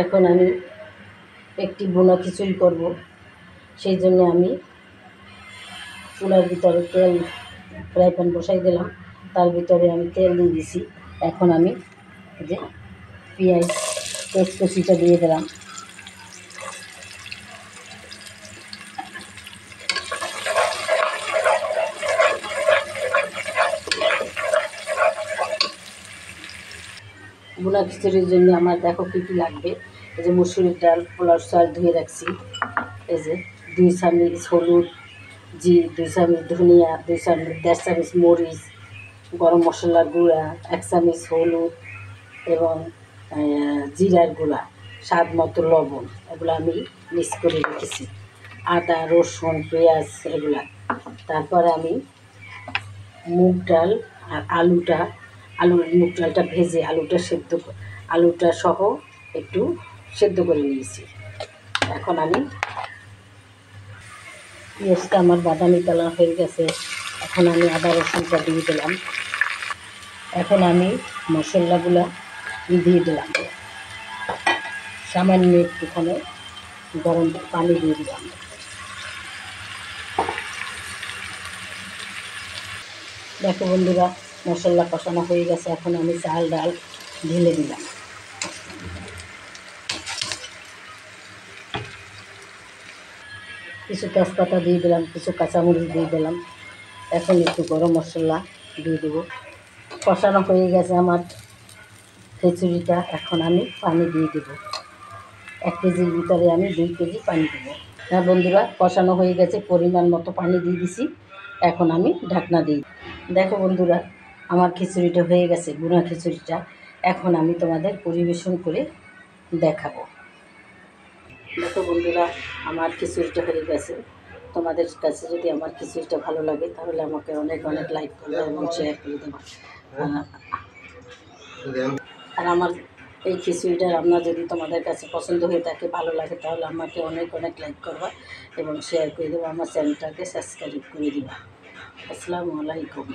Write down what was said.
এখন আমি একটি বোনা খিচুড়ি করব, সেই জন্য আমি চুলার ভিতরে তেল ফ্রাই প্যান বসাই দিলাম, তার ভিতরে আমি তেল দিয়ে দিছি। এখন আমি যে পেঁয়াজ কুচিটা দিয়ে দিলাম। বোনা খিচুড়ির জন্য আমার দেখো কী কী লাগবে। এই যে মুসুরির ডাল, পোলাও চাল ধুয়ে রাখছি। এই যে 2 চামচ হলুদ, 2 চামচ ধনিয়া, 2 চামচ 1.5 চামচ মরিচ, গরম মশলার গুঁড়া 1 চামচ হলুদ এবং জিরার গুঁড়া, স্বাদ মতো লবণ, এগুলো আমি মিক্স করে রেখেছি। আদা, রসুন, পেঁয়াজ এগুলা। তারপরে আমি মুগ ডাল আর মুগ ডালটা ভেজে আলুটা সহ একটু সেদ্ধ করে নিয়েছি। এখন আমি পেঁয়াজটা আমার বাদামি কালার হয়ে গেছে, এখন আমি আদা রসুনটা দিয়ে দিলাম। এখন আমি মশলাগুলো দিয়ে দিলাম, সামান্য একটুখানি গরম পানি দিয়ে দিলাম। দেখো বন্ধুরা, মশলা কষানো হয়ে গেছে। এখন আমি চাল ডাল ঢেলে দিলাম। কিছু তেজপাতা দিয়ে দিলাম, কিছু কাঁচামরিচ দিয়ে দিলাম। এখন একটু গরম মশলা দিয়ে দেবো। কষানো হয়ে গেছে আমার খিচুড়িটা। এখন আমি পানি দিয়ে দেবো। 1 কেজির ভিতরে আমি 2 কেজি পানি দেবো। হ্যাঁ বন্ধুরা, কষানো হয়ে গেছে, পরিমাণ মতো পানি দিয়ে দিছি। এখন আমি ঢাকনা দিই। দেখো বন্ধুরা, আমার খিচুড়িটা হয়ে গেছে, বোনা খিচুড়িটা। এখন আমি তোমাদের পরিবেশন করে দেখাবো। দেখো বন্ধুরা, আমার খিচুড়িটা হয়ে গেছে। তোমাদের কাছে যদি আমার খিচুড়িটা ভালো লাগে তাহলে আমাকে অনেক অনেক লাইক করবে এবং শেয়ার করে দেবা। আর আমার এই খিচুড়িটা রান্না যদি তোমাদের কাছে পছন্দ হয়ে থাকে, ভালো লাগে, তাহলে আমাকে অনেক অনেক লাইক করবা এবং শেয়ার করে দেবা। আমার চ্যানেলটাকে সাবস্ক্রাইব করে দিবা। আসসালামু আলাইকুম।